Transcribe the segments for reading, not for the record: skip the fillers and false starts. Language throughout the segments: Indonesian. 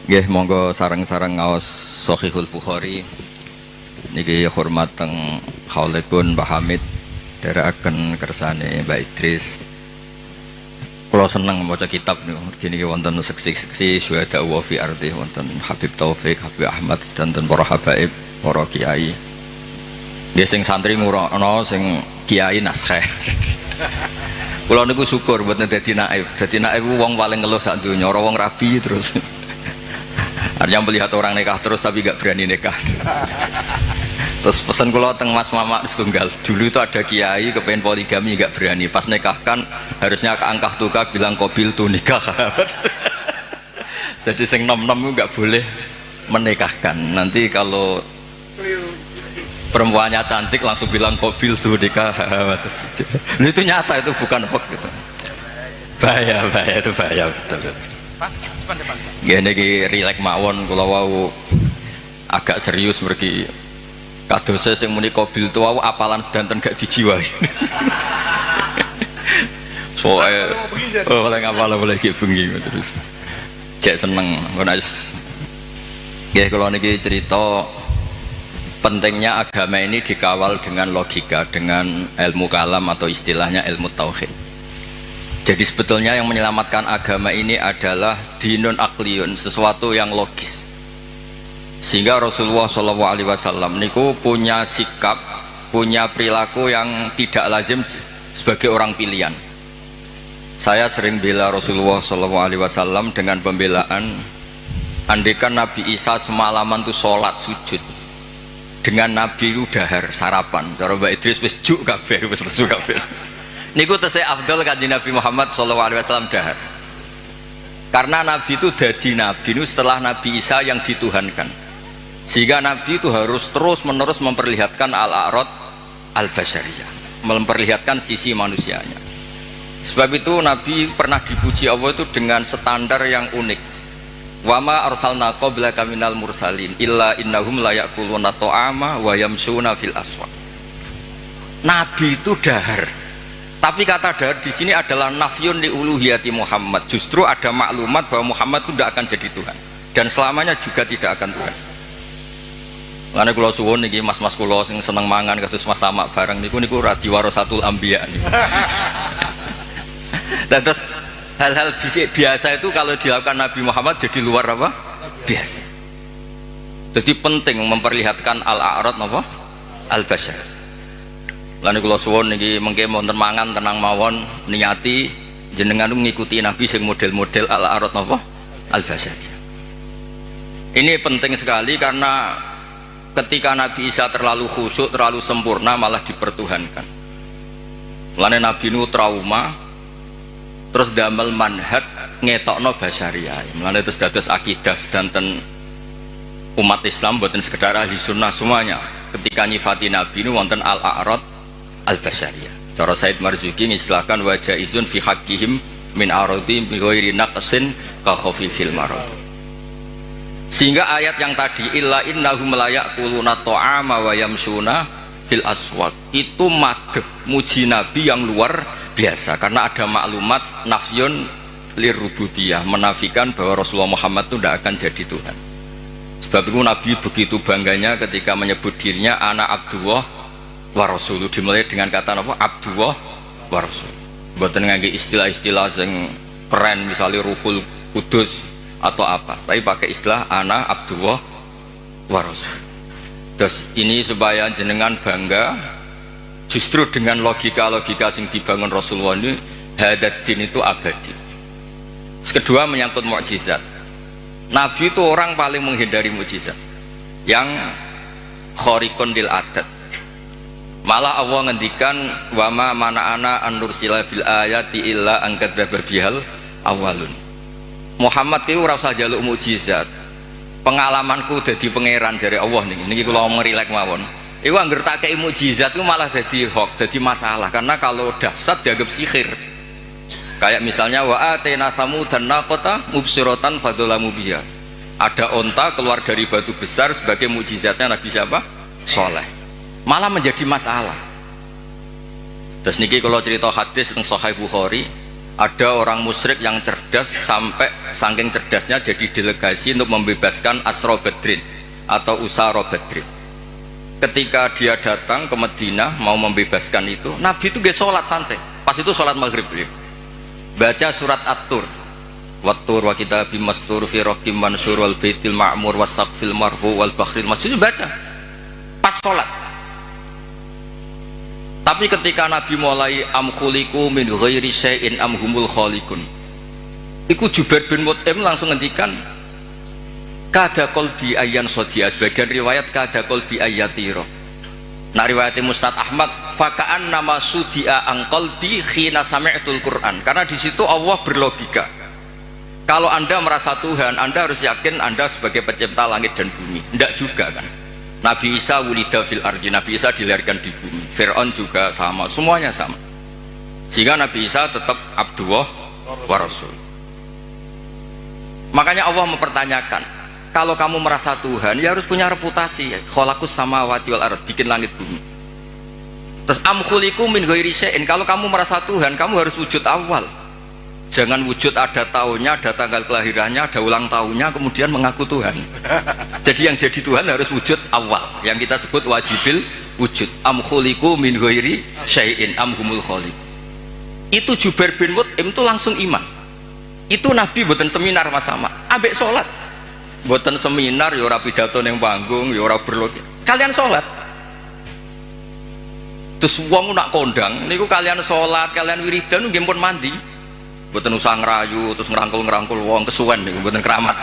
Nggih, monggo sareng-sareng ngaos Shahihul Bukhari. Niki hormat teng Khaulipun Mbah Hamid, dherekaken kersane Mbak Idris. Kula seneng maca kitab niku. Niki wonten seksi-seksi syuhada wa fi ardi, wonten Habib Taufik, Habib Ahmad, sedanten para habaib, para kiai. Nggih sing santri ngurono, sing kiai naskah. Kula niku syukur mboten dadi naib. Dadi naib wong paling ngeluh sak donya, ora wong rabi terus. Artinya melihat orang nikah terus tapi gak berani nikah. Terus pesan kula teng Mas Mamak setunggal. Dulu itu ada kiai kepengen poligami gak berani. Pas nikahkan harusnya ke angkah tuka bilang qabil tu nikah. Jadi sing nom-nom itu gak boleh menikahkan. Nanti kalau perempuannya cantik langsung bilang qabil tu nikah. Itu nyata, itu bukan hoax gitu. Bahaya itu bahaya betul. Depan. Ya niki rilek mawon kula wau agak serius mergi kadose sing muni qabil tu wau apalan sedanten gak dijiwai. Soe oleh ngapal boleh iki bengi terus. Cek seneng ngono wis. Nggih kula niki cerita pentingnya agama ini dikawal dengan logika, dengan ilmu kalam atau istilahnya ilmu tauhid. Jadi sebetulnya yang menyelamatkan agama ini adalah dinun akliyun, sesuatu yang logis. Sehingga Rasulullah SAW niku punya sikap, punya perilaku yang tidak lazim sebagai orang pilihan. Saya sering bela Rasulullah SAW dengan pembelaan, andaikan Nabi Isa semalaman itu sholat sujud, dengan Nabi itu dahar sarapan. Cara Mbak Idris wis juk kabeh, wis lesu kabeh. Niku tesih afdal kanjeng Nabi Muhammad SAW dahar. Karena Nabi itu dadi Nabi itu setelah Nabi Isa yang dituhankan. Sehingga Nabi itu harus terus menerus memperlihatkan al-a'rad al-basyariyah, memperlihatkan sisi manusianya. Sebab itu Nabi pernah dipuji Allah itu dengan standar yang unik. Wa ma arsalna qablaka minal mursalin illa innahum la ya'kuluna ta'ama wa yamshuna fil aswaq. Nabi itu dahar. Tapi kata dahar di sini adalah nafyun li uluhiyati Muhammad. Justru ada maklumat bahwa Muhammad itu tidak akan jadi Tuhan dan selamanya juga tidak akan Tuhan. Karena kula suwun niki mas-mas kula sing seneng mangan kados Mas Samak bareng niku radi warasatul anbiya niku. Dan terus hal-hal biasa itu kalau dilakukan Nabi Muhammad jadi luar apa? Biasa. Jadi penting memperlihatkan al-a'rad apa? Al-basyar. Lan kula suwun niki mengke wonten mangan tenang mawon niati jenengan mengikuti Nabi sing model-model al-a'rad napa al-basyar. Ini penting sekali karena ketika Nabi Isa terlalu khusyuk, terlalu sempurna malah dipertuhankan. Lan Nabi nu trauma terus damel manhaj ngetokno basyariyah. Lan terus dados akidah sedanten umat Islam boten sekedar ahli sunnah semuanya. Ketika nyifati Nabi nu wonten al-a'rad al-basyariyah. Cara Said Marzuki ngistilahkan wajah izun fi haqqihim min aradi bi ghairi naqsin ka khafifil marad. Sehingga ayat yang tadi illa innahum la ya'kuluna ta'ama wa yamshuna fil aswaq itu madh muji Nabi yang luar biasa karena ada maklumat nafyun lirububiyah, menafikan bahwa Rasulullah Muhammad itu tidak akan jadi Tuhan. Sebab itu Nabi begitu bangganya ketika menyebut dirinya ana Abdullah wa Rasul, dimulai dengan kata apa? Abdullah wa Rasul. Mboten ngangge istilah-istilah yang keren misalnya Ruhul Kudus atau apa, tapi pakai istilah ana Abdullah wa Rasul. Terus ini supaya jenengan bangga justru dengan logika-logika yang dibangun Rasulullah ini, hadat din itu abadi. Kedua menyangkut mukjizat. Nabi itu orang paling menghindari mukjizat yang khariqun lil adat. Malah Allah ngendikan wa ma mana'ana an nursila bil ayati illa an kadzdzaba bihal awalun. Muhammad ki ora usah njaluk mukjizat. Pengalamanku dadi pangeran jare Allah niki kula ngerilek mawon. Iku angger tak kei mukjizat ku malah dadi hoax, dadi masalah karena kalau dahsyat dianggap sihir. Kayak misalnya wa atena samudan naqata mubsiratan fadzalamu biha. Ada onta keluar dari batu besar sebagai mukjizatnya Nabi siapa? Saleh. Malah menjadi masalah. Terus niki kalau cerita hadis tentang Sahih Bukhari, Ada orang musyrik yang cerdas sampai saking cerdasnya jadi delegasi untuk membebaskan Asra Badrin atau Usara Badrin. Ketika dia datang ke Madinah mau membebaskan itu, Nabi itu gak sholat santai. Pas itu sholat maghrib beliau baca surat At-Tur, Wat-Tur wa kitabim mastur fi raqim mansur wal baitil ma'mur wasaqfil marfu wal bakhril masjid, baca pas sholat. Tapi ketika Nabi mulai am khuliqu min ghairi syai'in am humul khaliqun, iku Jubair bin Mut'im langsung ngendikan kada qalbi ayyan sodia, sebagian riwayat kada qalbi ayyatiro. Nah riwayat Musnad Ahmad faka'an nama sudia ang qalbi khina sami'tul Quran, karena di situ Allah berlogika kalau anda merasa Tuhan anda harus yakin anda sebagai pencipta langit dan bumi. Tidak juga kan, Nabi Isa wulida fil ardi, Nabi Isa dilahirkan di bumi, Fir'aun juga sama, semuanya sama, sehingga Nabi Isa tetap Abdullah wa Rasul. Makanya Allah mempertanyakan, kalau kamu merasa Tuhan ya harus punya reputasi, khalaqus samawati wal ard, bikin langit bumi. Terus am khuliqu min ghairi syai'in, kalau kamu merasa Tuhan kamu harus wujud awal, jangan wujud ada tahunnya, ada tanggal kelahirannya, ada ulang tahunnya kemudian mengaku Tuhan. Jadi yang jadi Tuhan harus wujud awal, yang kita sebut wajibil wujud. Am khuliqu min ghairi syai'in am humul khaliq. Itu Jubair bin Mut'im itu langsung iman. Itu Nabi buatan seminar sama ambek sholat, buatan seminar ya ora pidato ning panggung, ya ora berlogik. Kalian sholat. Terus wong nak kondang niku kalian sholat, kalian wiridan nggih pun mandi. Buatan usah ngerayu terus ngerangkul wong kesuwen niku, buatan keramat.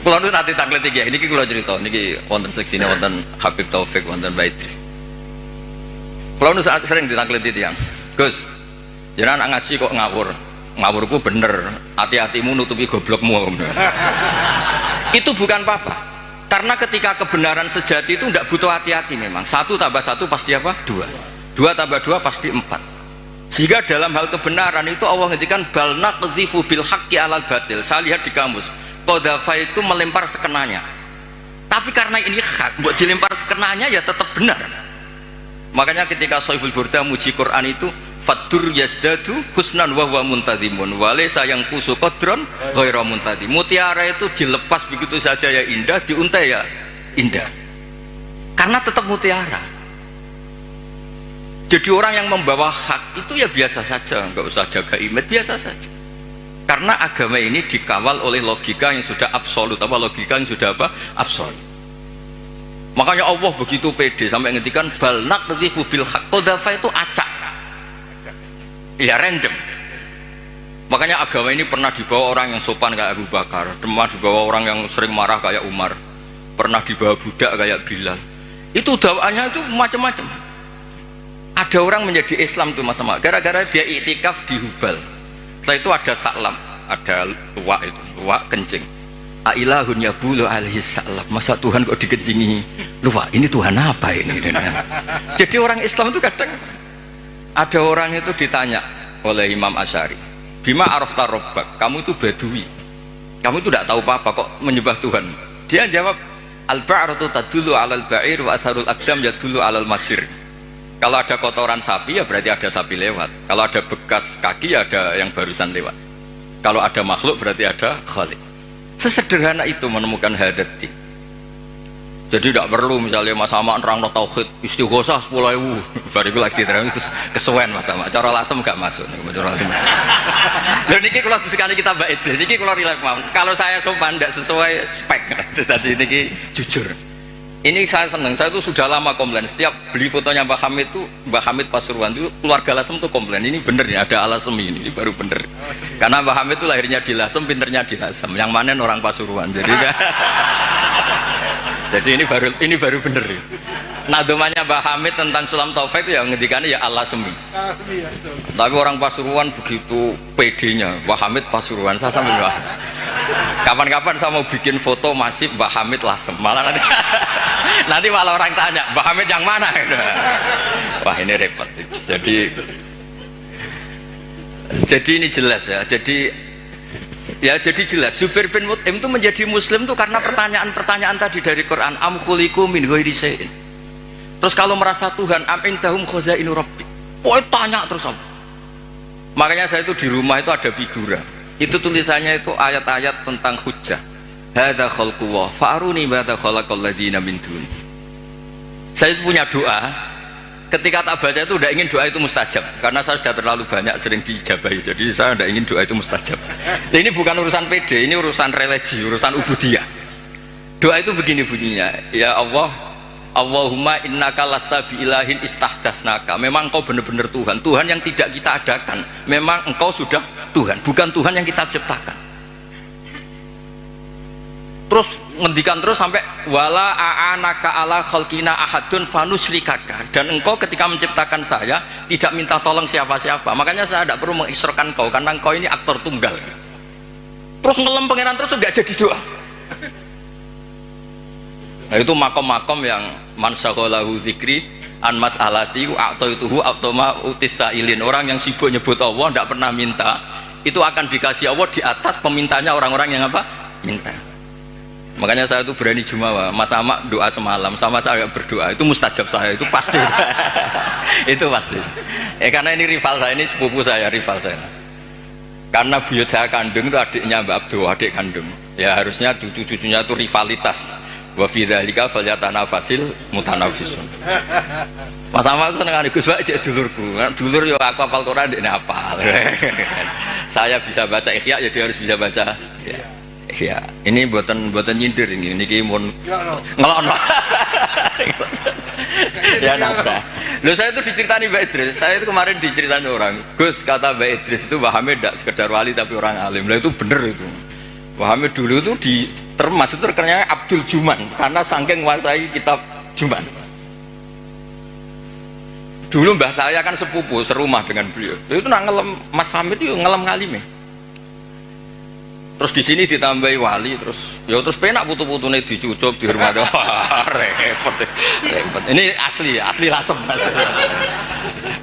Kula nu nanti taklid iki, niki kula cerita, niki wonten seksine wonten Habib Taufik, wonten Baidris. Kula nu sering ditaklid tiyang. Gus, jenengan ngaji kok ngawur. Ngawurku bener, hati-hatimu nutupi goblokmu. Itu bukan apa-apa, karena ketika kebenaran sejati itu tidak butuh hati-hati. Memang 1 tambah 1 pasti apa? 2, 2 tambah 2 pasti 4. Sehingga dalam hal kebenaran itu Allah ngendikan bal naqdhifu bil haqqi alal batil. Saya lihat di kamus qadhafa itu melempar sekenanya, tapi karena ini hak buat dilempar sekenanya ya tetap benar. Makanya ketika Shahihul Burda muji Quran itu fadur yazdadu husnan wa huwa muntadimun walaysa yang kusu qadron ghairu muntadim. Mutiara itu dilepas begitu saja ya indah, diuntai ya indah, karena tetap mutiara. Jadi orang yang membawa hak itu ya biasa saja, nggak usah jaga image, biasa saja, karena agama ini dikawal oleh logika yang sudah absolut. Apa logika yang sudah apa? Absolut. Makanya Allah begitu pede sampai ngendikan bal naqdhifu bil haqq. Qadhafa itu acak ya, random. Makanya agama ini pernah dibawa orang yang sopan kayak Abu Bakar, pernah dibawa orang yang sering marah kayak Umar, pernah dibawa budak kayak Bilal. Itu dakwahnya itu macam-macam. Ada orang menjadi Islam tuh mas-mas gara-gara dia iktikaf di Hubal. Setelah itu ada saklam, ada luwak, itu luwak kencing. Ailahun yabulu alaihi salam, masa Tuhan kok dikencingi luwak, ini Tuhan apa ini? Jadi orang Islam itu kadang ada orang itu ditanya oleh Imam Asy'ari, bima arafta rabbak, kamu itu badui, kamu itu tidak tahu apa-apa kok menyembah Tuhan. Dia jawab al-ba'ratu tadullu 'alal ba'ir wa atharul aqdam yadullu 'alal masir. Kalau ada kotoran sapi ya berarti ada sapi lewat, kalau ada bekas kaki ya ada yang barusan lewat, kalau ada makhluk berarti ada khalik. Sesederhana itu menemukan hadati. Jadi tidak perlu misalnya Mas Sama nerangno tauhid istighosah 10.000 bariku lagi terang terus kesuwen Mas Sama. Cara lasem gak masuk. Cara lasem. Lho niki kula sekali kita bait. Niki kula rilek mawon. Kalau saya sopan tidak sesuai spek. Tadi niki jujur. Ini saya senang. Saya itu sudah lama komplain. Setiap beli fotonya Mbah Hamid itu, Mbah Hamid Pasuruan itu keluarga Lasem tuh komplain. Ini bener ya, ada Alasem ini baru bener. Karena Mbah Hamid itu lahirnya di Lasem, pinternya di Lasem. Yang mana orang Pasuruan. Jadi jadi ini baru bener. Nadomanya Mbah Hamid tentang Sulam Taufik ya ngendikannya ya Alasemi. Tapi orang Pasuruan begitu pedenya. Mbah Hamid Pasuruan, saya sambil Mbah. Kapan-kapan saya mau bikin foto masif Mbah Hamid Lasem. Malah nanti malah orang tanya Mbah Hamid yang mana? Wah ini repot. Jadi ini jelas ya. Jadi jelas Jubair bin Mut'im itu menjadi muslim tuh karena pertanyaan-pertanyaan tadi dari Quran. Am khuliqu min ghairi syai'in. Terus kalau merasa Tuhan am indahum khazainu rabbi. Oh tanya terus apa? Makanya saya itu di rumah itu ada figura. Itu tulisannya itu ayat-ayat tentang hujjah. Hadza khalqullah fa'aruni madza khalaqal ladzina min duni. Saya punya doa. Ketika tak baca itu udah ingin doa itu mustajab. Karena saya sudah terlalu banyak sering diijabahi. Jadi saya udah ingin doa itu mustajab. Nah, ini bukan urusan PD, ini urusan religi, urusan ubudiyah. Doa itu begini bunyinya. Ya Allah, Allahumma innaka lasta bi ilahin istahdatsnaka. Memang engkau benar-benar Tuhan, Tuhan yang tidak kita adakan. Memang engkau sudah Tuhan, bukan Tuhan yang kita ciptakan. Terus ngendikan terus sampai wala a'anaka ala khalqina ahadun fanusrikaka, dan engkau ketika menciptakan saya tidak minta tolong siapa-siapa. Makanya saya tidak perlu mengisrokan kau karena engkau ini aktor tunggal. Terus ngelem pangeran terus enggak jadi doa. Nah, itu makom-makom yang man syaghalahu dzikri an mas'alati a'taituhu automa utisailin. Orang yang sibuk nyebut Allah tidak pernah minta, itu akan dikasih Allah di atas pemintanya orang-orang yang apa? Minta. Makanya saya itu berani jumawa, Mas Amak doa semalam sama saya berdoa, itu mustajab saya, itu pasti. Itu pasti. Karena ini rival saya, ini sepupu saya, rival saya. Karena buyut saya kandung itu adiknya Mbak Abdul, adik kandung. Ya harusnya cucu-cucunya itu rivalitas. Wa fi dzalika falyatanafasil mutanafisun. Mas Amak itu seneng Gus Pak cek dulurku. Dulur yo aku hafal Quran ndekne hafal. Saya bisa baca Ikhya ya dia harus bisa baca ya. Ya, ini buatan nyindir ini mun ngelon. Ya nabrak. Loh saya itu diceritani Mbak Idris. Saya itu kemarin diceritani orang. Gus kata Mbak Idris itu Wahamid tidak sekedar wali tapi orang alim. Lah itu bener itu. Wahamid dulu itu di termas itu terkenalnya Abdul Juman karena saking menguasai kitab Juman. Dulu mbah saya kan sepupu serumah dengan beliau. Itu nak ngelem Mas Hamid itu ngelem ngalime. Terus di sini ditambahi wali terus penak putu-putune dicucup dihormati. Repot. Ini asli lasem.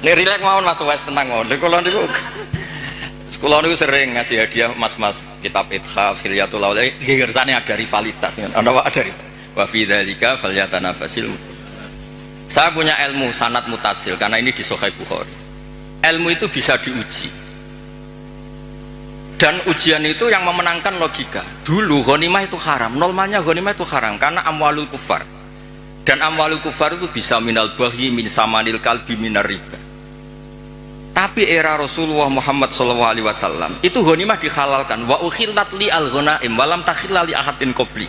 Ini rileks mawon Mas Wes tenang mawon. Kula niku sering ngasih hadiah mas-mas kitab Ithaf, Hilyatul Auliya. Gersane ada rivalitas. Ada wa fi dzalika falyatanafasil. Saya punya ilmu sanad mutasil karena ini di Sahih Bukhari. Ilmu itu bisa diuji. Dan ujian itu yang memenangkan logika. Dulu ghanimah itu haram, normalnya ghanimah itu haram karena amwalul kufar. Dan amwalul kufar itu bisa minal baghi min samanil kalbi minar riba. Tapi era Rasulullah Muhammad SAW itu ghanimah dihalalkan. Wa ukhillat li al-ghanaim wa lam takhilla li ahadin qabli.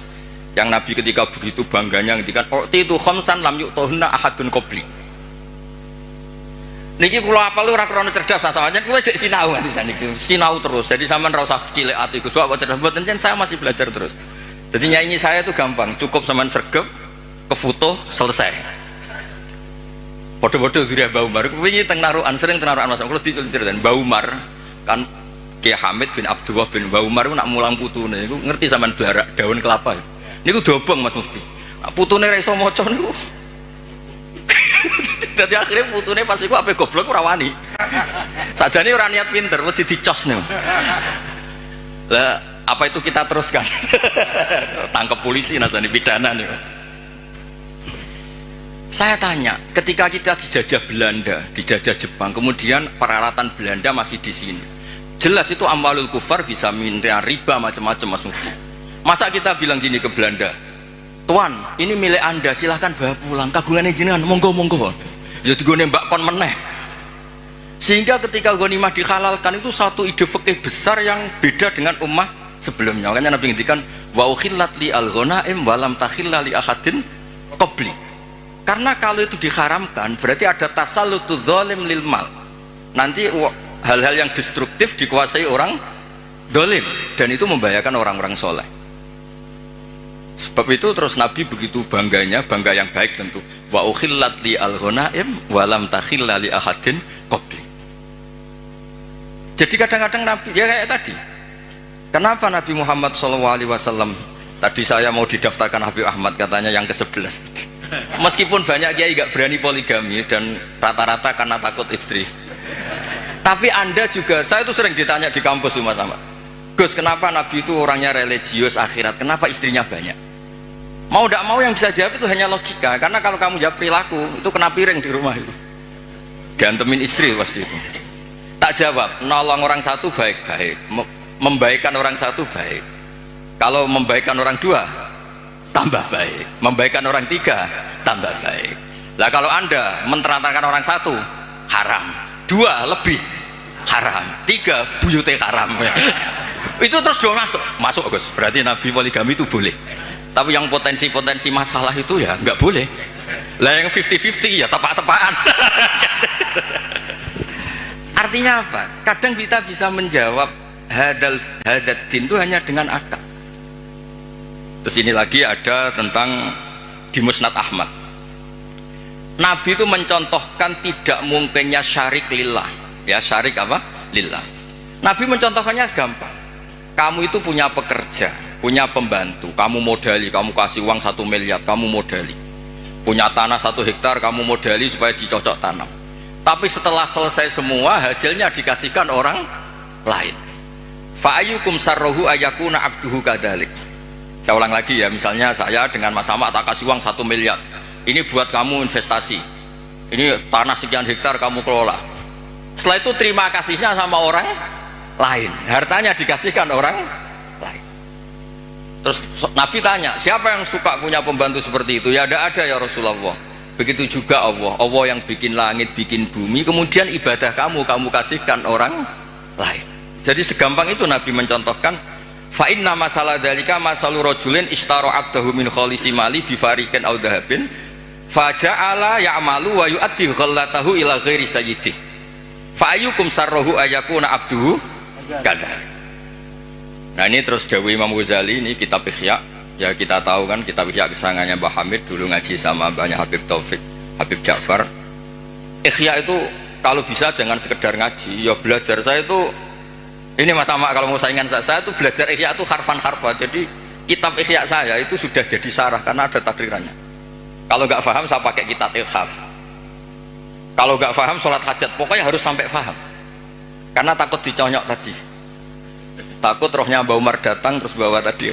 Yang Nabi ketika begitu bangganya ngendikan itu khamsan lam yu'tahunna ahadun qabli. Niki kula apal ora krana cerdas sampeyan kuwi jek sinau nganti saniki. Sinau terus. Jadi sampean ora usah cilik ati Gus kok cerdas mboten saya masih belajar terus. Jadi nyanyi saya itu gampang, cukup sampean sregep ke foto selesai. Padha-padha diri Mbah Umar kuwi teng narukan sering teng narukan Mas kula diceritain Mbah Umar kan Ki Hamid bin Abdullah bin Mbah Umar ku nak mulang putune niku ngerti sampean blarak daun kelapa. Niku dobong Mas Mufti. Putune ra iso maca niku. Jadi akhirnya putune pas iku ape goblok ora wani. Sajane ora niat pinter, wedi dicos nih. Lah, apa itu kita teruskan? Tangkap polisi nasani pidana nih. Saya tanya, ketika kita dijajah Belanda, dijajah Jepang, kemudian peralatan Belanda masih di sini. Jelas itu amwalul kufar bisa minta riba macam-macam Mas Mufti. Masa kita bilang gini ke Belanda, Tuan, ini milik Anda, silahkan bawa pulang. Kagungan jenengan, monggo. Ya digone mbak kon meneh. Sehingga ketika ghanimah dihalalkan itu satu ide fikih besar yang beda dengan ummah sebelumnya. Makanya Nabi ngendikan wa ukhillat li al-ghanaim wa lam takhilla li ahadin qabli. Karena kalau itu diharamkan berarti ada tasallutu dzalim lil mal. Nanti hal-hal yang destruktif dikuasai orang dolim dan itu membahayakan orang-orang soleh. Sebab itu terus Nabi begitu bangganya, bangga yang baik tentu. Wa ukhillat li al-ghanaim wa lam takhilla li ahadin qabli. Jadi kadang-kadang Nabi ya kayak tadi. Kenapa Nabi Muhammad SAW tadi saya mau didaftarkan Habib Ahmad katanya yang ke-11. Meskipun banyak kiai gak berani poligami dan rata-rata karena takut istri. Tapi Anda juga, saya itu sering ditanya di kampus Mas Ahmad. Gus, kenapa Nabi itu orangnya religius akhirat? Kenapa istrinya banyak? Mau tidak mau yang bisa jawab itu hanya logika. Karena kalau kamu jawab perilaku, itu kena piring di rumah itu. Diantemin istri pasti itu. Tak jawab, nolong orang satu baik-baik, membaikkan orang satu baik. Kalau membaikkan orang dua, tambah baik. Membaikkan orang tiga, tambah baik. Lah kalau Anda menterantarkan orang satu, haram. Dua lebih haram. Tiga buyute haram. Itu terus dong masuk Gus. Berarti Nabi poligami itu boleh. Tapi yang potensi-potensi masalah itu ya nggak boleh. Lah yang 50-50 ya tepak-tepakan. Artinya apa? Kadang kita bisa menjawab hadat din itu hanya dengan akal. Terus ini lagi ada tentang di Musnad Ahmad. Nabi itu mencontohkan tidak mungkinnya syarik lillah. Ya, syarik apa? Lillah. Nabi mencontohkannya gampang. Kamu itu punya pekerja, punya pembantu, kamu modali, kamu kasih uang 1 miliar, kamu modali. Punya tanah 1 hektar, kamu modali supaya dicocok tanam. Tapi setelah selesai semua, hasilnya dikasihkan orang lain. Fa'ayyukum sarrohu ayakuna abduhu kadalik. Saya ulang lagi ya, misalnya saya dengan Mas Ahmad tak kasih uang 1 miliar. Ini buat kamu investasi. Ini tanah sekian hektar kamu kelola. Setelah itu terima kasihnya sama orang lain. Hartanya dikasihkan orang lain. Terus Nabi tanya, siapa yang suka punya pembantu seperti itu? Ya ada ya Rasulullah. Begitu juga Allah yang bikin langit, bikin bumi, kemudian ibadah kamu kasihkan orang lain. Jadi segampang itu Nabi mencontohkan, fa inna masalah dzalika masalu rajulin ishtara abdahu min khalisi mali bi fariqin aw dhahabin fa ja'ala ya'malu wa yu'addi ghallatahu ila ghairi sayyidih fa ayyukum sarruhu ayakuna abduhu kadza. Nah ini terus dawuh Imam Ghazali, ini kitab Ihya. Ya kita tahu kan kitab Ihya kesangannya Mbah Hamid, dulu ngaji sama banyak Habib Taufik, Habib Ja'far. Ihya itu kalau bisa jangan sekedar ngaji, ya belajar. Saya itu ini Mas Ahmad kalau mau saingan saya itu belajar Ihya itu harfan-harfa. Jadi kitab Ihya saya itu sudah jadi sarah karena ada takrirannya. Kalau nggak paham saya pakai kitab Ilhaf. Kalau nggak paham sholat hajat, pokoknya harus sampai paham. Karena takut diconyok tadi. Takut rohnya Mbak Umar datang terus bawa tadi.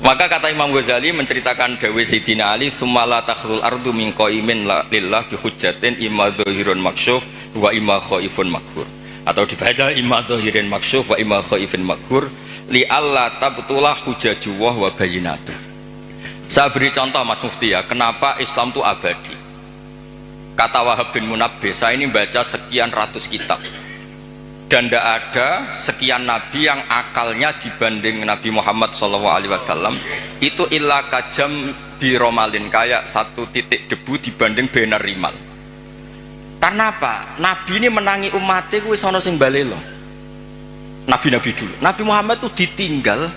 Maka kata Imam Ghazali menceritakan dawe Sayyidina Ali, summa la takhlul ardu min qaimin lillah bi hujjatin imma dhahirun maksyuf wa imma khaifun makhur. Atau dibaca imma dhahirin maksyuf wa imma khaifun makhur li alla tabtulah hujajuwah wa bayinatu. Saya beri contoh Mas Mufti ya, kenapa Islam itu abadi. Kata Wahab bin Munabbih, saya ini baca sekian ratus kitab. Dan tidak ada sekian nabi yang akalnya dibanding Nabi Muhammad SAW itu illa kajam biromalin, kayak 1 titik debu dibanding benar rimal. Karena apa? Nabi ini menangi umatnya kuwi sono sing balelo. Nabi-nabi dulu. Nabi Muhammad itu ditinggal,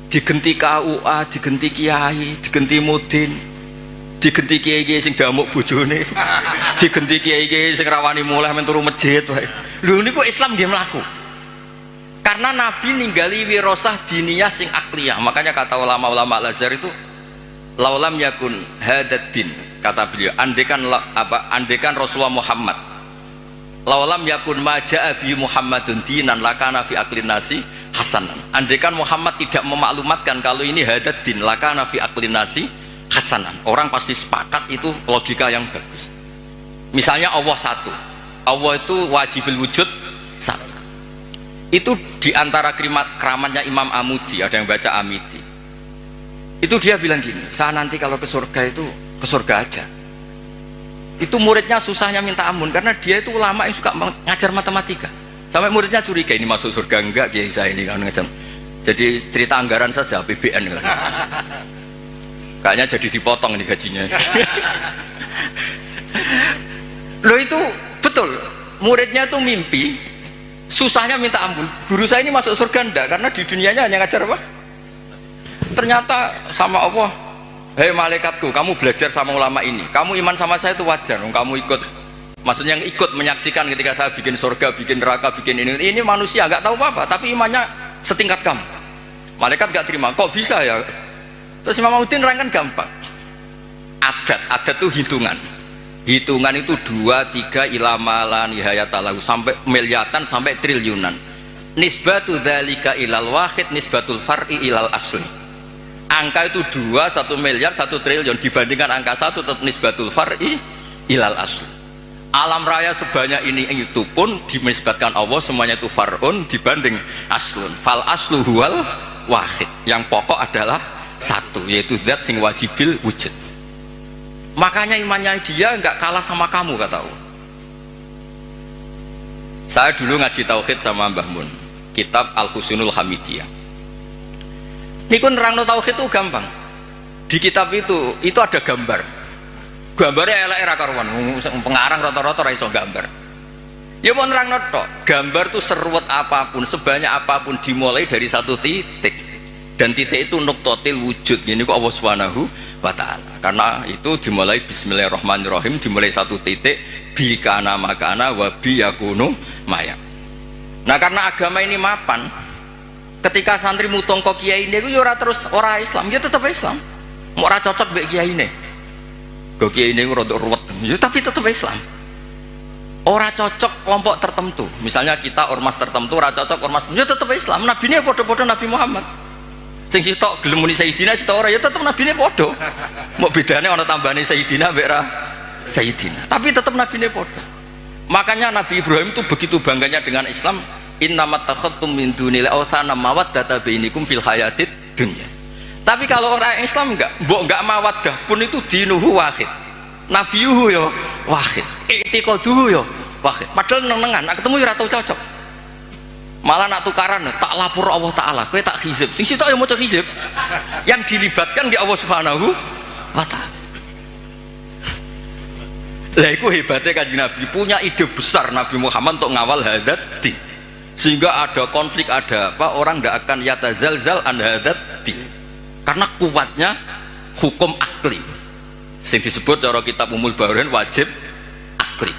digenti KUA, digenti kiai, digenti mudin, digenti kiai sing damuk bojone, digenti kiai sing rawani mulai menturu masjid. Lho niku Islam dia melaku. Karena Nabi ninggali wirosah diniyah sing akliyah. Makanya kata ulama-ulama Al-Azhar itu laulam yakun hadaddin, kata beliau, andekan Rasulullah Muhammad laulam yakun maja'a bi Muhammadun dinan lakana fi aklin nasi hasanan. Andekan Muhammad tidak memaklumatkan kalau ini hadaddin lakana fi aklin nasi hasanan, orang pasti sepakat itu logika yang bagus. Misalnya Allah satu, Allah itu wajibul wujud satu. Itu diantara keramatnya Imam Amudi, ada yang baca Amidi. Itu dia bilang gini, saya nanti kalau ke surga itu ke surga aja. Itu muridnya susahnya minta ampun karena dia itu ulama yang suka ngajar matematika. Sampai muridnya curiga, ini masuk surga enggak kiai saya ini kan ngajar. Jadi cerita anggaran saja APBN kan. Kayaknya jadi dipotong nih gajinya. Loh itu betul, muridnya tuh mimpi susahnya minta ampun, guru saya ini masuk surga enggak, karena di dunianya hanya ngajar apa? Ternyata sama Allah, hei malaikatku, kamu belajar sama ulama ini, kamu iman sama saya itu wajar, kamu ikut, maksudnya yang ikut menyaksikan ketika saya bikin surga, bikin neraka, bikin ini manusia nggak tahu apa-apa, tapi imannya setingkat kamu. Malaikat nggak terima, kok bisa ya? Terus Imam Muhammad nerangkan gampang, adat itu hitungan itu 2, 3 ilama nihayatalahu sampai miliatan sampai triliunan. Nisbatu dzalika ilal wahid nisbatul far'i ilal asli. Angka itu 2, 1 miliar, 1 triliun dibandingkan angka 1 tetap nisbatul far'i ilal asli. Alam raya sebanyak ini itu pun dinisbatkan Allah semuanya itu far'un dibanding aslun. Fal aslu huwal wahid. Yang pokok adalah satu, yaitu zat sing wajibil wujud. Makanya imannya dia nggak kalah sama kamu, kata Allah. Saya dulu ngaji tauhid sama Mbah Mun, kitab Al-Husunul Hamidiyah. Ini kun nerangno tauhid itu gampang. Di kitab itu ada gambar. Gambarnya elek ra karuan, pengarang rata-rata ra iso gambar. Ya mau nerangno tok, gambar tuh seruwet apapun, sebanyak apapun dimulai dari satu titik. Dan titik itu nuqtatil wujud. Gini kok Allah Subhanahu wa taala. Karena itu dimulai bismillahirrahmanirrahim, dimulai satu titik bi kana makana wa bi yakunu maya. Nah, karena agama ini mapan, ketika santri mutongko kiai ini ya ora terus ora Islam, ya tetap Islam. Mau ora cocok mbek kiai ini. Kok kiai ini rodok ruwet, ya tapi tetap Islam. Ora cocok kelompok tertentu. Misalnya kita ormas tertentu ora cocok ormas tertentu, ya tetap Islam. Nabi ini podo-podo Nabi Muhammad. Sing sitok gelem muni Sayyidina, sitok ora ya tetap Nabi ini podo. Mau bedane ana tambahane Sayyidina mbek ra Sayyidina. Tapi tetap Nabi ini podo. Makanya Nabi Ibrahim itu begitu bangganya dengan Islam. Innamat takhadtum min dunil awthana mawaddata bainikum fil hayatid dunya. Tapi kalau orang Islam enggak mawaddah pun itu dinuhu wahid, nabiyuhu ya wahid, i'tiqaduhu ya wahid. Padahal nenengan, nak ketemu ya ora tau cocok. Malah nak tukaran, tak lapor Allah Taala, kowe tak hizib. Sing sitok ya maca hizib. Yang dilibatkan di Allah Subhanahu wa taala. Lah iku hebatnya Kanjeng Nabi, punya ide besar Nabi Muhammad untuk ngawal hadat din. Sehingga ada konflik, ada apa, orang tidak akan yatazalzal an hadat din. Karena kuatnya hukum akli yang disebut cara kitab Umul Bahren wajib akli.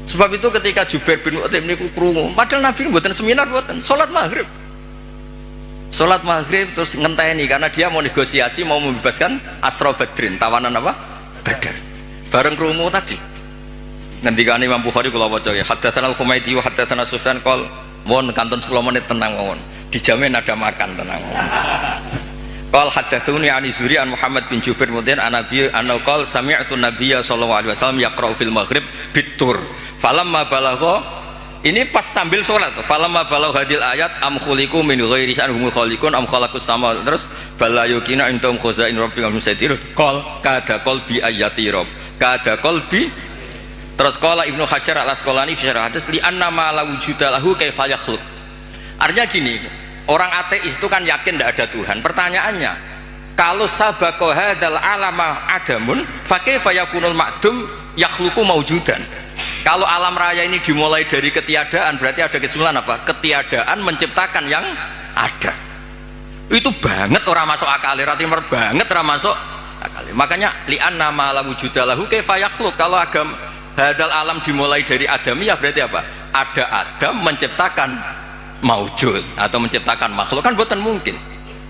Sebab itu ketika Jubair bin Mut'im ini krungu, padahal Nabi buatan seminar, buatan sholat maghrib terus ngenteni karena dia mau negosiasi, mau membebaskan Asra Badrin, tawanan apa? Badar. Bareng krungu tadi ngendikane Imam Bukhari kula waca ya, haddatsana Al-Humaydi wa haddatsana Sufyan qol, mohon kantun 10 menit tenang mawon. Dijamin ada makan, tenang. Qal haddatsuni an Zuri an Muhammad bin Jubair mudin an Nabi anna qala sami'tu Nabiyya sallallahu alaihi wasallam yaqra'u fil maghrib bitur. Falamma balagha, ini pas sambil sholat. Falamma balagha hadil ayat am khuliqu min ghairi sya'humul khaliqun am khalaqus sama, terus bala yukina indahum khazain rabbika musaitir. Qal kada qalbi ayati rabb. Kada qalbi. Terus qala Ibnu Hajar al-Asqalani fi syarah hadis li anna ma la wujuda lahu kaifa yakhluq. Artinya gini, orang ateis itu kan yakin tidak ada Tuhan. Pertanyaannya, kalau sabaqo hadzal alama adamun fa kaifa yakunul ma'dum yakhluqu maujudan. Kalau alam raya ini dimulai dari ketiadaan, berarti ada kesimpulan apa? Ketiadaan menciptakan yang ada. Itu banget orang masuk akal, timur banget orang masuk akal. Makanya li'anna ma la wujuda lahu kaifa yakhluq. Kalau agam hadzal alam dimulai dari adamiyah, berarti apa? Ada Adam menciptakan maujud atau menciptakan makhluk, kan bukan mungkin.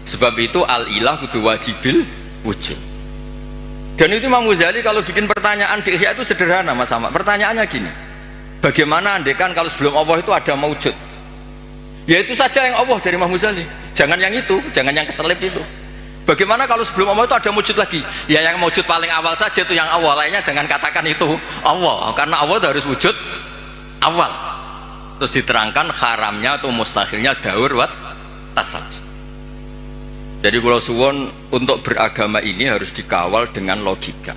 Sebab itu al-ilah kudu wajibil wujud. Dan itu Imam Ghazali kalau bikin pertanyaan di Ihya itu sederhana Mas Ahmad. Pertanyaannya gini, bagaimana andekan kalau sebelum Allah itu ada maujud? Ya itu saja yang Allah dari Imam Ghazali, jangan yang itu, jangan yang keselip itu. Bagaimana kalau sebelum Allah itu ada wujud lagi? Ya yang wujud paling awal saja itu yang awal, lainnya jangan katakan itu Allah, karena Allah itu harus wujud awal. Terus diterangkan haramnya atau mustahilnya daur wat tasawuf. Jadi kalau suwon untuk beragama ini harus dikawal dengan logika.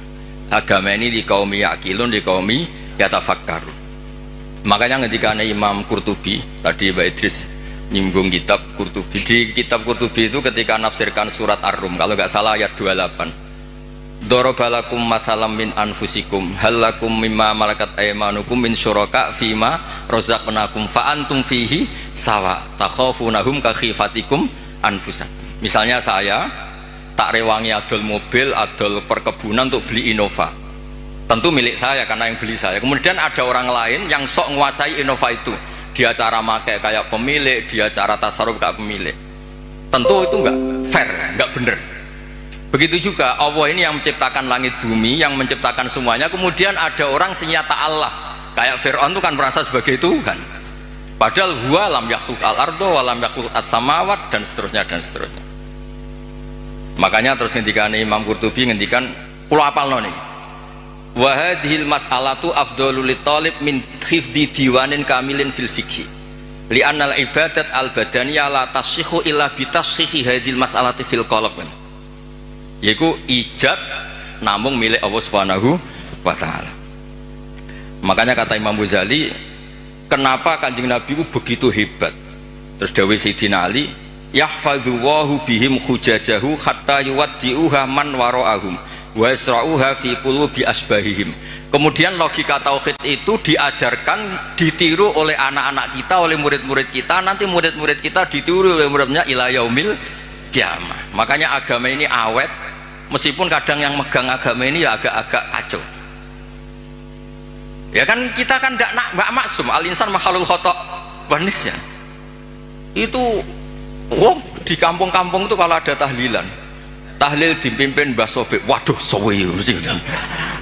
Agama ini di kaum yakilun, di kaum yatafakkarun. Makanya ketika Imam Qurtubi tadi Mbak Idris nyinggung kitab Qurtubi, di kitab Qurtubi itu ketika nafsirkan surat Ar-Rum, kalau nggak salah ayat 28, Dorobalakum mathalam min anfusikum halakum mimma malakat aymanukum min syuraka fima rozaqnakum fa antum fihi sawa takhafunahum ka khifatikum anfusakum. Misalnya saya tak rewangi adol mobil, adol perkebunan untuk beli Innova, tentu milik saya karena yang beli saya. Kemudian ada orang lain yang sok menguasai Innova itu, dia cara pakai kayak pemilik, dia cara tasarruf kayak pemilik, tentu itu enggak fair, enggak bener. Begitu juga Allah ini yang menciptakan langit bumi, yang menciptakan semuanya. Kemudian ada orang senyata Allah, kayak Fir'aun itu kan merasa sebagai Tuhan, padahal huwa lam yakhluq al-ardo wa lam yakhluq as-samawat, dan seterusnya dan seterusnya. Makanya terus ngendikan Imam Qurtubi ngendikan pulau apal nih, wa hadhil mas'alatu afdhalul talib min hifdzi diwanin kamilin fil fiqhi li annal ibadat al badaniyah la tasihhu illa bi tasihhi hadhil mas'alati fil qalb, yaiku ijab namung milik Allah Subhanahu wa taala. Makanya kata Imam Ghazali, kenapa Kanjeng Nabi itu begitu hebat? Terus dawuh Sayyidina Ali, yahfadzu wahu bihim hujajahu hatta yuwaddi'uha man wara'ahum wa yasra'uha fi qulubi asbahihim. Kemudian logika tauhid itu diajarkan, ditiru oleh anak-anak kita, oleh murid-murid kita, nanti murid-murid kita ditiru oleh muridnya ila yaumil kiamah. Makanya agama ini awet, meskipun kadang yang megang agama ini ya agak-agak kacau. Ya kan kita kan tidak maksum, al-insan makhluk khata' wanisya. Itu di kampung-kampung itu kalau ada tahlilan, tahlil dipimpin Mbah Sobek, waduh suwi mesti.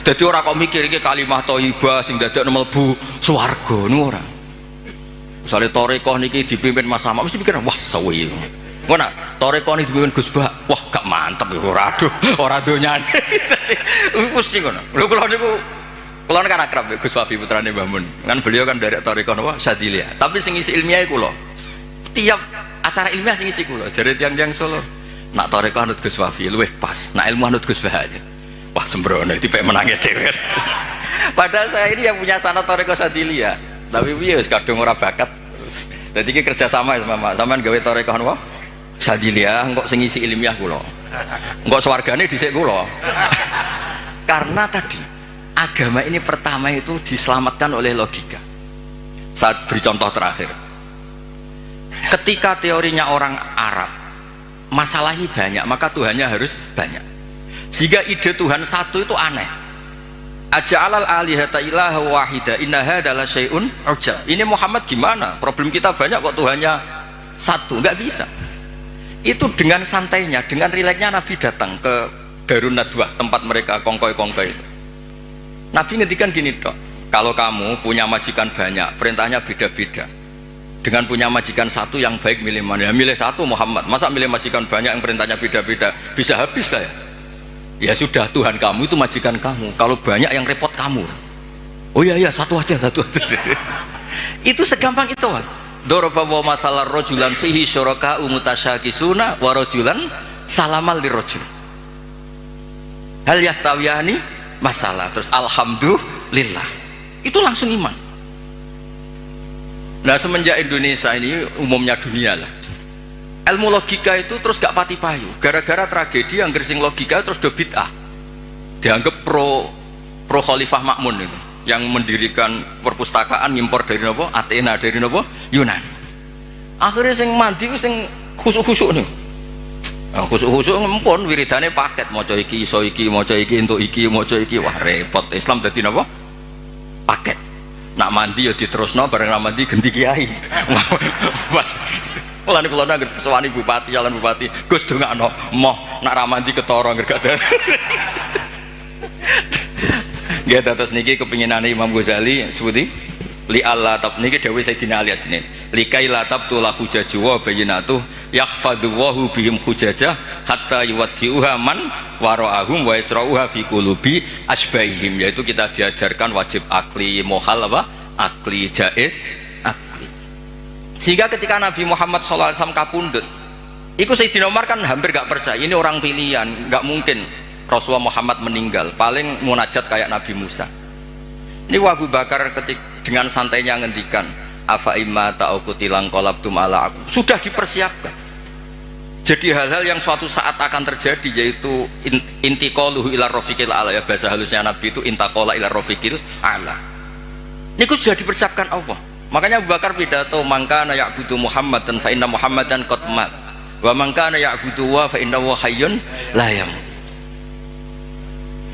Dadi ora kok mikir iki kalimah thayyibah sing dadekno mlebu swarga niku ora. Misale tarekah niki dipimpin Mas Sama mesti pikir wah suwi. Ngono, tarekah niki dipimpin Gus Bah, wah gak mantep ora, aduh ora donyane. Dadi mesti ngono. Lho kula niku kan akrab Gus Wafi putrane Mbah Mun. Kan beliau kan dari tarekah napa Sadiliyah. Tapi sing isi ilmiah kula. Tiap acara ilmiah sing isi kula jare tiyang-tiyang Solo. Nak tarekah anut Gus Wafi luwih pas, nak ilmu anut Gus Bah aja. Wah sembrono tipe menangnya dhewe. Padahal saya ini yang punya sanad tarekah Sadiliyah. Tapi piye wis kadung ora bakat. Dadi iki kerja sama sama sampean gawe tarekah napa Sadiliyah engko sing isi ilmiah kula. Engko swargane dhisik kula. Karena tadi agama ini pertama itu diselamatkan oleh logika. Saat beri contoh terakhir, ketika teorinya orang Arab masalahnya banyak, maka Tuhannya harus banyak, sehingga ide Tuhan satu itu aneh. Aja'alal alihata ilaha wahida inna hadza la syai'un ujab. Ini Muhammad gimana? Problem kita banyak kok Tuhannya satu, nggak bisa. Itu dengan santainya, dengan rileksnya Nabi datang ke Darun Nadwah, tempat mereka kongkoi-kongkoi itu. Nabi ngendikan gini dok, kalau kamu punya majikan banyak, perintahnya beda-beda. Dengan punya majikan satu yang baik milih mana? Ya milih satu Muhammad. Masa milih majikan banyak yang perintahnya beda-beda? Bisa habis saya. Ya sudah, Tuhan kamu itu majikan kamu. Kalau banyak yang repot kamu. Oh iya satu aja. Itu segampang itu. Daraba wa mathalar rajulan fihi syuraka mutasyakisuna wa rajulan salamal lirajul. Hal yastawiyani? Masalah terus alhamdulillah itu langsung iman. Nah semenjak Indonesia ini umumnya dunia lah, ilmu logika itu terus gak pati payu gara-gara tragedi yang gersing logika terus do bid'ah, dianggap pro Khalifah Makmun itu yang mendirikan perpustakaan ngimpor dari nopo Athena, dari nopo Yunani. Akhirnya sing mandi sing khusuk-khusuk nih. Nah, khusuk-khusuk ngempun wiridane paket maca iki iso iki maca iki entuk iki maca iki, wah repot. Islam dadi napa paket. Nak mandi ya diterusno bareng mandi ganti kiai. Mulane kula nang sewani bupati calon bupati Gus dongakno moh nak ra mandi ketara ngergak. Nggih terus niki kepinginane Imam Ghazali sebuti li Allah tab niki dawuh Sayyidina Ali Asnin likai la tabtu la hujaju wa bayyinatuh yahfadhu wahu bihim hujajah hatta yuwaddi'uha man wara'ahum wa yasra'uha fi qulubi asbahihim. Yaitu kita diajarkan wajib akli mohal apa? Akli jaiz akli. Sehingga ketika Nabi Muhammad SAW kapundhut itu Sayyidina Umar kan hampir gak percaya ini orang pilihan, gak mungkin Rasulullah Muhammad meninggal, paling munajat kayak Nabi Musa. Ini Abu Bakar dengan santainya ngendikan afa imma ta'ukutilang qalabtum ala aku, sudah dipersiapkan. Jadi hal-hal yang suatu saat akan terjadi yaitu intiqaluhu ila rafiqil ala, ya bahasa halusnya Nabi itu intaqala ila rafiqil ala. Ini sudah dipersiapkan Allah. Makanya Abu Bakar pidato mangkana ya'budu Muhammadan fa inna Muhammadan qad mat wa mangkana ya'budu wa fa innahu hayyun la yamut.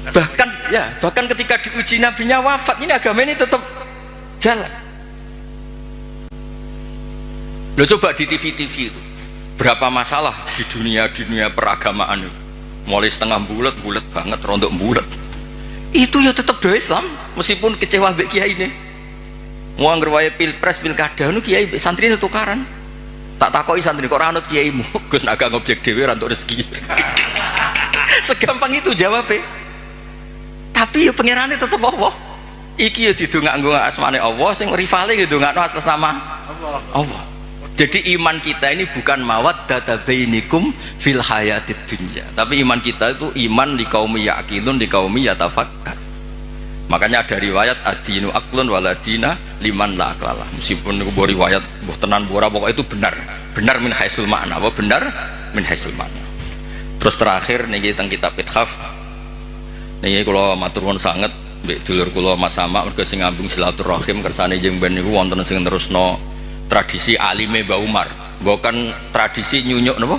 Bahkan ketika diuji nabinya wafat, ini agama ini tetap jalan. Lo coba di TV-TV itu berapa masalah di dunia peragamaan itu, mulai setengah bulat banget, rontok bulat. Itu ya tetap do Islam meskipun kecewa mbek kiai ini. Mau ngerwae pilpres pilkada nu kiai santri itu tukaran. Tak takoki santri kok ora anut kiaimu. Gus nak gak ngobjek dhewe ra entuk rezeki. Segampang itu jawabnya. Tapi ya pangerane tetep Allah. Iki ya didongakno asmane Allah, sing rivale ya dongakno atas nama Allah. Jadi iman kita ini bukan mawaddata bainikum fil hayatid dunya, tapi iman kita itu iman li qaumi yaqilun li qaumi yatafakkar. Makanya ada riwayat adinu aqlun waladina liman la aqlala. Meskipun itu riwayat mbuh tenan ora, pokoknya itu benar. Benar min haisul makna, apa benar min haisul makna. Terus terakhir niki teng kitab Ithaf. Niki kula matur nuwun sanget mbek dulur kula Mas Sama mergo sing ngambung silaturahim kersane jeung ben niku wonten sing terusno tradisi alime Mbah Umar. Bukan tradisi nyunyuk napa?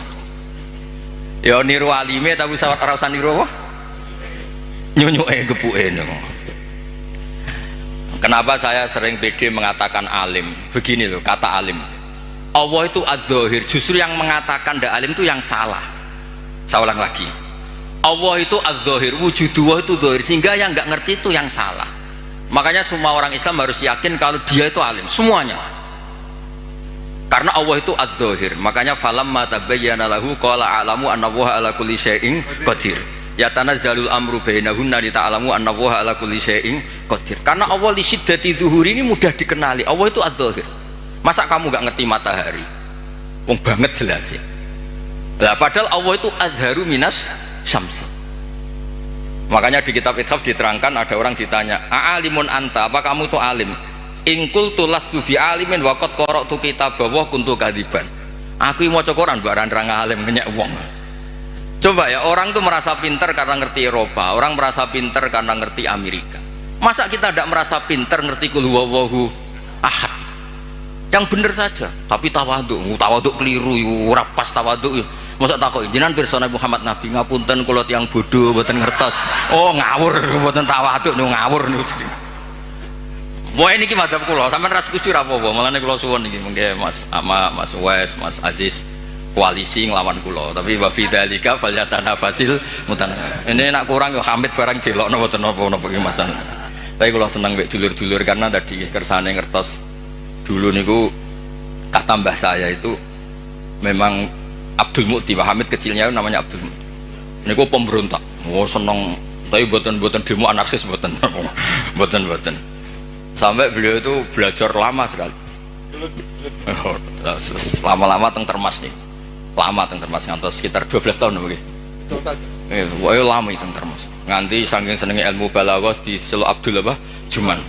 Ya niru alime tapi ora usah niru apa? Nyunyuke gepuke niku. Kenapa saya sering pede mengatakan alim? Begini loh kata alim. Allah itu ad-dhahir, justru yang mengatakan ndak alim itu yang salah. Saya ulang lagi. Allah itu ad-dhahir, wujudullah itu dhahir, sehingga yang nggak ngerti itu yang salah. Makanya semua orang Islam harus yakin kalau dia itu alim, semuanya. Karena Allah itu ad-dhahir. Makanya falamma tabayyana lahu qala a'lamu annallaha ala kulli syai'in qadir. Ya tanazzalul amru bainahunna li ta'lamu annallaha ala kulli syai'in qadir. Karena Allah li syiddati dzuhuri ini mudah dikenali. Allah itu ad-dhahir. Masa kamu nggak ngerti matahari? Wong banget jelas ya. Lah padahal Allah itu adharu minas syamsi. Makanya di kitab Ithaf diterangkan, ada orang ditanya, "A'alimun anta? Apa kamu itu alim?" "In qultu lastu bi alimin wa qad qara'tu kitabahu kuntu kadiban." Aku maca Quran mbak nerang alim kenyek wong. Coba ya, orang tuh merasa pinter karena ngerti Eropa, orang merasa pinter karena ngerti Amerika. Masa kita tidak merasa pinter ngerti kul huwallahu ahad? Yang bener saja, tapi tawaduk keliru, ora pas tawaduk. Masa takok jenengan pirsa Muhammad Nabi, ngapunten kula tiyang bodoh mboten ngertos. Oh ngawur, mboten tawaduk niku ngawur niku. Wah niki madzhab kula, sampean ra setuju ra apa-apa, malane kula suwun niki mengke Mas Ama, Mas Wes, Mas Aziz koalisi nglawan kula, tapi wa fi dzalika falyatanafasil mutanafis. Ini nak kurang yo Hamid barang jelokno mboten napa-napa iki Mas. Tapi kula seneng mek dulur-dulur karena tadi kersane ngertos. Dulu niku kata mbah saya itu memang Abdul Mukti, Pak Hamid kecilnya namanya Abdul Mukti. Niku pemberontak. Oh seneng, tapi boten demo anarkis boten. boten. Sampai beliau itu belajar lama sekali. Lama-lama teng Termas nih. Lama teng Termas ngantos sekitar 12 tahun nggih. Wah, lama teng Termas. Nganti saking senenge ilmu balaghah diceluk Abdul apa? Juman.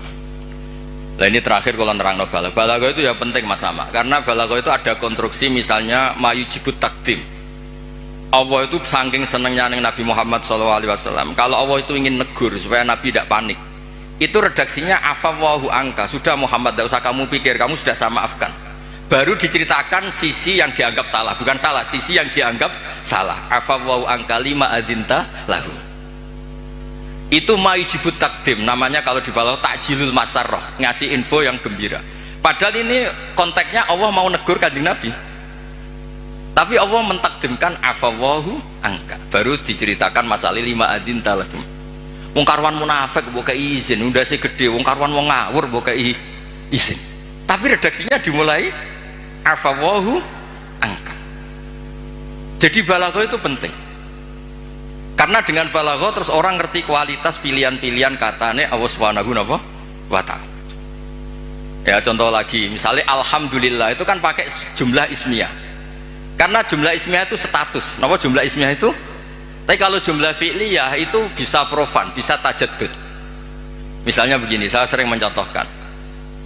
Nah ini terakhir kalau nerangno balaghah itu ya penting Mas Sama, karena balaghah itu ada konstruksi misalnya mayujibut takdim. Allah itu saking senengnya Nabi Muhammad SAW, kalau Allah itu ingin negur supaya Nabi tidak panik, itu redaksinya afawwahu angka, sudah Muhammad tidak usah kamu pikir, kamu sudah saya maafkan. Baru diceritakan sisi yang dianggap salah, bukan salah, sisi yang dianggap salah. Afawwahu angka lima adinta lahu. Itu mayujibut takdim, namanya kalau di balaghah takjilul masarrah, ngasih info yang gembira. Padahal ini konteksnya Allah mau negur Kanjeng Nabi, tapi Allah mentakdimkan afawwahu angka, baru diceritakan masalah lima adin talagum. Wong karwan munafik mbok kei izin, undase gede, wong karwan wong ngawur mbok kei izin. Tapi redaksinya dimulai afawwahu angka. Jadi balaghah itu penting. Karena dengan balaghah terus orang ngerti kualitas pilihan-pilihan katane Allah Subhanahu wa ta'ala. Ya contoh lagi, misalnya alhamdulillah itu kan pakai jumlah ismiyah. Karena jumlah ismiyah itu status. Napa jumlah ismiyah itu? Tapi kalau jumlah fi'liyah itu bisa profan, bisa tajaddud. Misalnya begini, saya sering mencontohkan.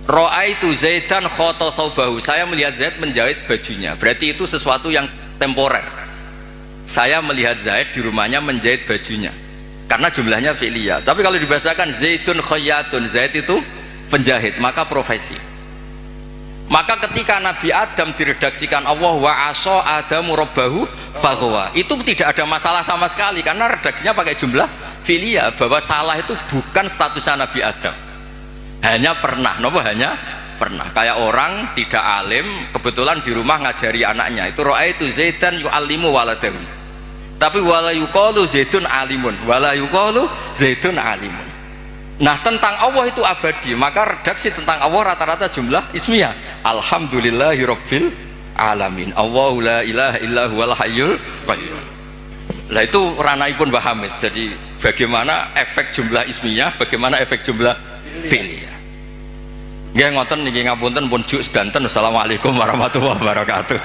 Ra'aitu Zaidan khata thawbahu. Saya melihat Zaid menjahit bajunya. Berarti itu sesuatu yang temporer. Saya melihat Zaid di rumahnya menjahit bajunya karena jumlahnya fi'liyah. Tapi kalau dibahasakan Zaidun khayyatun, Zaid itu penjahit, maka profesi. Maka ketika Nabi Adam diredaksikan Allah wa asa adamu rabbahu faghwa, itu tidak ada masalah sama sekali karena redaksinya pakai jumlah fi'liyah, bahwa salah itu bukan statusnya Nabi Adam, hanya pernah, hanya pernah. Kayak orang tidak alim kebetulan di rumah ngajari anaknya, itu ra'aitu Zaidan yu'allimu waladahu, tapi wala yuqalu Zaidun alimun, wala yuqalu Zaidun alimun. Nah tentang Allah itu abadi, maka redaksi tentang Allah rata-rata jumlah ismiyah. Alhamdulillahirabbil alamin, Allahu la ilaha illa huwal hayyul qayyum. Lah itu ranahipun Mbah Hamid. Jadi bagaimana efek jumlah ismiyah, bagaimana efek jumlah fi'liyah. Nggih ngoten niki ngapunten pun juk sedanten. Assalamualaikum warahmatullahi wabarakatuh.